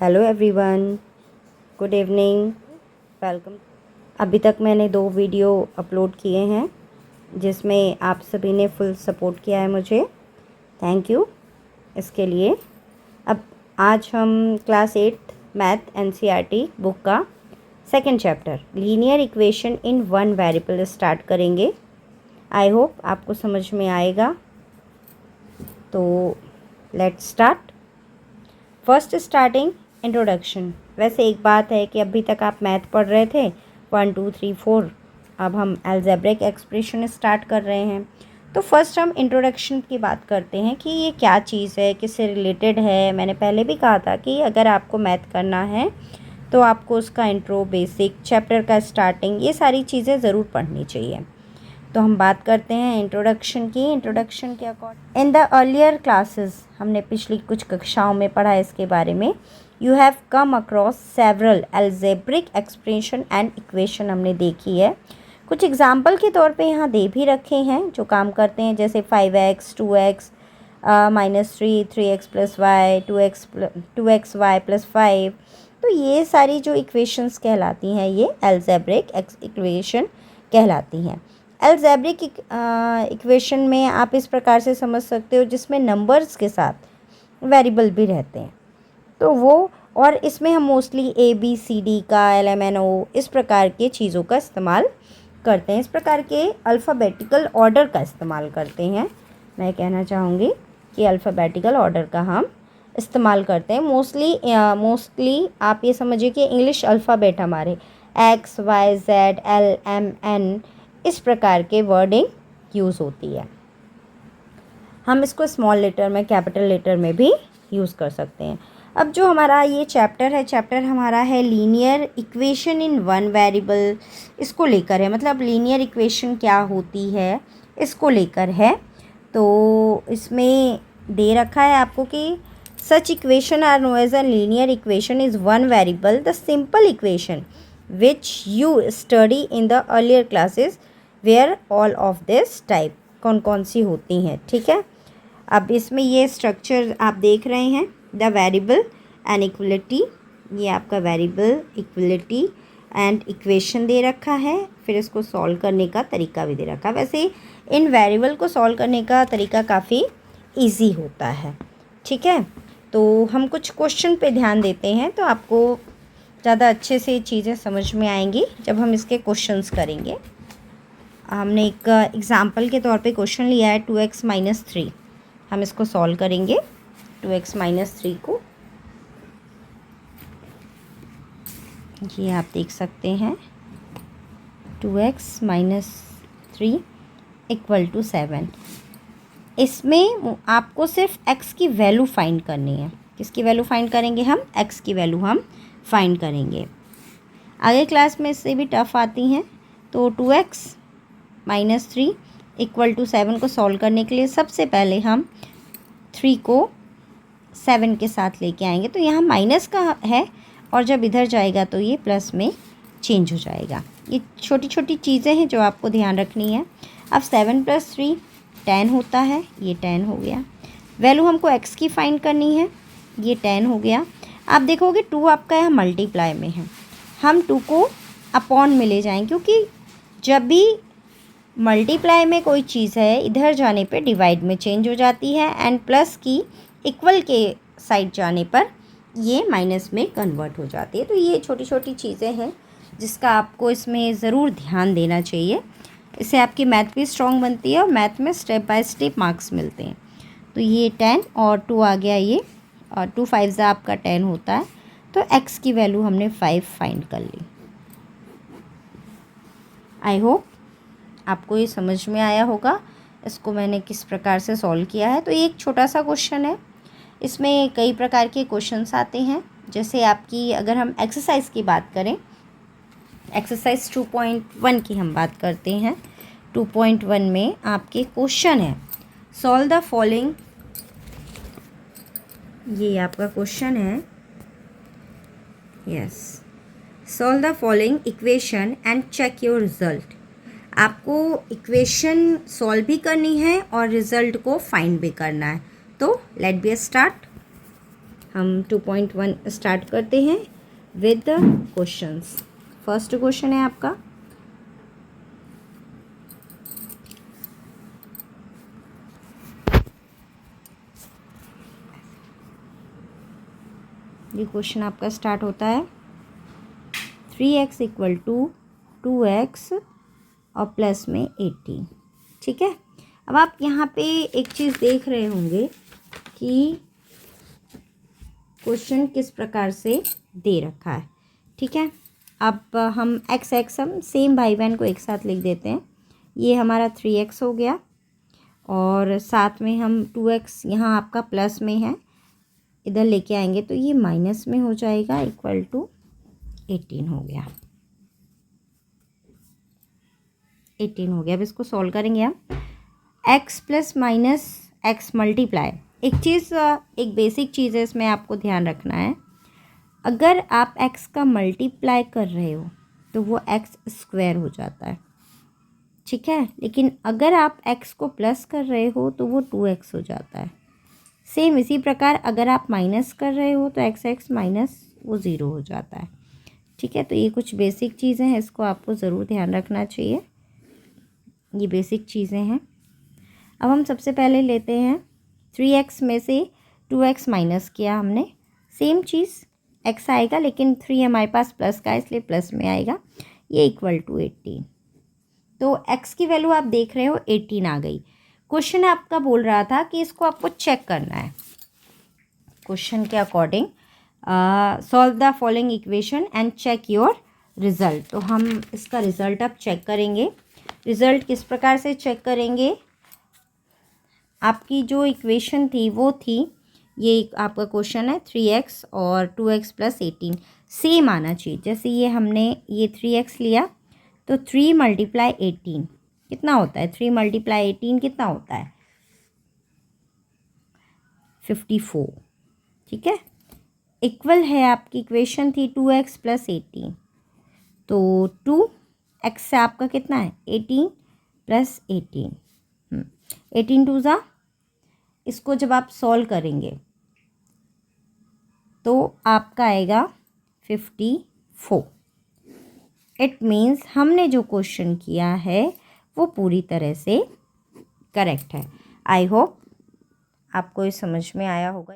Hello everyone, good evening, welcome. अभी तक मैंने 2 वीडियो अपलोड किए हैं जिसमें आप सभी ने फुल सपोर्ट किया है मुझे। थैंक यू इसके लिए। अब आज हम क्लास 8 मैथ एनसीईआरटी बुक का second chapter linear equation in one variable start करेंगे। आई होप आपको समझ में आएगा। तो let's start. First starting introduction. वैसे एक बात है कि अभी तक आप मैथ पढ़ रहे थे 1 2 3 4। अब हम अलजेब्रिक एक्सप्रेशन स्टार्ट कर रहे हैं। तो फर्स्ट हम इंट्रोडक्शन की बात करते हैं कि ये क्या चीज़ है, किससे रिलेटेड है। मैंने पहले भी कहा था कि अगर आपको मैथ करना है तो आपको उसका इंट्रो, बेसिक, चैप्टर का स्टार्टिंग, ये सारी चीज़ें ज़रूर पढ़नी चाहिए। तो हम बात करते हैं इंट्रोडक्शन की। इंट्रोडक्शन के according in the earlier classes, हमने पिछली कुछ कक्षाओं में पढ़ा है इसके बारे में। You have come across several algebraic expression and equation, हमने देखी है। कुछ एग्जाम्पल के तौर पे यहाँ दे भी रखे हैं जो काम करते हैं, जैसे 5x 2x -3 3x + y 2x y + 5। तो ये सारी जो इक्वेशंस कहलाती हैं ये अलजेब्रिक इक्वेशन कहलाती हैं। अलजेब्रिक इक्वेशन में आप इस प्रकार से समझ सकते हो जिसमें नंबर्स के साथ वेरिएबल भी रहते हैं, तो वो, और इसमें हम मोस्टली ABCD का LMNO इस प्रकार के चीज़ों का इस्तेमाल करते हैं। इस प्रकार के अल्फ़ाबेटिकल ऑर्डर का इस्तेमाल करते हैं। मैं कहना चाहूँगी कि अल्फ़ाबेटिकल ऑर्डर का हम इस्तेमाल करते हैं। मोस्टली आप ये समझिए कि इंग्लिश अल्फ़ाबेट हमारे X Y Z L M N इस प्रकार के वर्डिंग यूज़ होती है। हम इसको स्मॉल लेटर में, कैपिटल लेटर में भी यूज़ कर सकते हैं। अब जो हमारा ये चैप्टर हमारा है linear equation in one variable, इसको लेकर है। मतलब लीनियर इक्वेशन क्या होती है इसको लेकर है। तो इसमें दे रखा है आपको कि such equation are known as a linear equation is one variable the simple equation which you study in the earlier classes where all of this type. कौन कौन सी होती हैं, ठीक है। अब इसमें ये स्ट्रक्चर आप देख रहे हैं, द वेरिएबल एंड इक्वलिटी, ये आपका वेरिएबल, इक्वलिटी एंड इक्वेशन दे रखा है। फिर इसको सॉल्व करने का तरीका भी दे रखा है। वैसे इन वेरिएबल को सॉल्व करने का तरीका काफ़ी इजी होता है, ठीक है। तो हम कुछ क्वेश्चन पे ध्यान देते हैं तो आपको ज़्यादा अच्छे से चीज़ें समझ में आएंगी जब हम इसके क्वेश्चंस करेंगे। हमने एक एग्ज़ाम्पल के तौर पे क्वेश्चन लिया है 2x - 3। हम इसको सॉल्व करेंगे 2x - 3 को। ये आप देख सकते हैं 2x - 3 = 7। इसमें आपको सिर्फ x की वैल्यू फाइंड करनी है। किसकी वैल्यू फाइंड करेंगे हम? x की वैल्यू हम फाइंड करेंगे। आगे क्लास में इससे भी टफ आती हैं। तो 2x - 3 = 7 को सॉल्व करने के लिए सबसे पहले हम 3 को 7 के साथ लेके आएंगे। तो यहाँ माइनस का है और जब इधर जाएगा तो ये प्लस में चेंज हो जाएगा। ये छोटी छोटी चीज़ें हैं जो आपको ध्यान रखनी है। अब 7 + 3 10 होता है, ये 10 हो गया। वैल्यू हमको x की फाइंड करनी है, ये 10 हो गया। आप देखोगे 2 आपका यहाँ मल्टीप्लाई में है, हम 2 को अपॉन में ले जाएंगे, क्योंकि जब भी मल्टीप्लाई में कोई चीज़ है इधर जाने पे डिवाइड में चेंज हो जाती है, एंड प्लस की इक्वल के साइड जाने पर ये माइनस में कन्वर्ट हो जाती है। तो ये छोटी छोटी चीज़ें हैं जिसका आपको इसमें ज़रूर ध्यान देना चाहिए। इससे आपकी मैथ भी स्ट्रॉन्ग बनती है और मैथ में स्टेप बाय स्टेप मार्क्स मिलते हैं। तो ये 10 और 2 आ गया, ये, और 2 5 आपका 10 होता है। तो x की वैल्यू हमने 5 फाइंड कर ली। आई होप आपको ये समझ में आया होगा इसको मैंने किस प्रकार से सॉल्व किया है। तो ये एक छोटा सा क्वेश्चन है, इसमें कई प्रकार के क्वेश्चंस आते हैं। जैसे आपकी, अगर हम एक्सरसाइज की बात करें, एक्सरसाइज 2.1 की हम बात करते हैं। 2.1 में आपके क्वेश्चन है सॉल्व द फॉलोइंग। ये आपका क्वेश्चन है, yes, solve the following equation and check your result. आपको इक्वेशन सॉल्व भी करनी है और रिजल्ट को फाइंड भी करना है। तो लेट बी स्टार्ट। हम 2.1 स्टार्ट करते हैं with the questions. First question है आपका, ये क्वेश्चन आपका स्टार्ट होता है 3x इक्वल टू 2x और प्लस में 18। ठीक है, अब आप यहाँ पे एक चीज़ देख रहे होंगे कि क्वेश्चन किस प्रकार से दे रखा है। ठीक है, अब हम x हम सेम भाई बहन को एक साथ लिख देते हैं। ये हमारा 3x हो गया और साथ में हम 2x यहाँ आपका प्लस में है, इधर लेके आएंगे तो ये माइनस में हो जाएगा, इक्वल टू 18 हो गया। 18 हो गया। अब इसको सॉल्व करेंगे हम। x plus minus x multiply, एक चीज़, एक बेसिक चीज़ है, इसमें आपको ध्यान रखना है। अगर आप x का मल्टीप्लाई कर रहे हो तो वो x स्क्वायर हो जाता है। ठीक है, लेकिन अगर आप x को प्लस कर रहे हो तो वो 2x हो जाता है। सेम इसी प्रकार अगर आप माइनस कर रहे हो तो x माइनस वो 0 हो जाता है। ठीक है, तो ये कुछ बेसिक चीज़ें हैं, इसको आपको ज़रूर ध्यान रखना चाहिए। ये बेसिक चीज़ें हैं। अब हम सबसे पहले लेते हैं 3x में से 2x माइनस किया हमने, सेम चीज़ x आएगा, लेकिन 3 हमारे पास प्लस का है इसलिए प्लस में आएगा, ये इक्वल टू 18। तो x की वैल्यू आप देख रहे हो 18 आ गई। क्वेश्चन आपका बोल रहा था कि इसको आपको चेक करना है। क्वेश्चन के according solve the following equation and check your result. तो हम इसका रिज़ल्ट अब चेक करेंगे। रिज़ल्ट किस प्रकार से चेक करेंगे, आपकी जो इक्वेशन थी वो थी, ये आपका क्वेश्चन है 3x और 2x प्लस 18 सेम आना चाहिए। जैसे ये हमने ये 3x लिया तो 3 मल्टीप्लाई 18 कितना होता है, 3 मल्टीप्लाई 18 कितना होता है 54। ठीक है, इक्वल है, आपकी इक्वेशन थी 2x प्लस 18, तो 2x से आपका कितना है 18 प्लस 18, 18 टू ज़ा, इसको जब आप सॉल्व करेंगे तो आपका आएगा 54। इट मीन्स हमने जो क्वेश्चन किया है वो पूरी तरह से करेक्ट है। आई होप आपको ये समझ में आया होगा।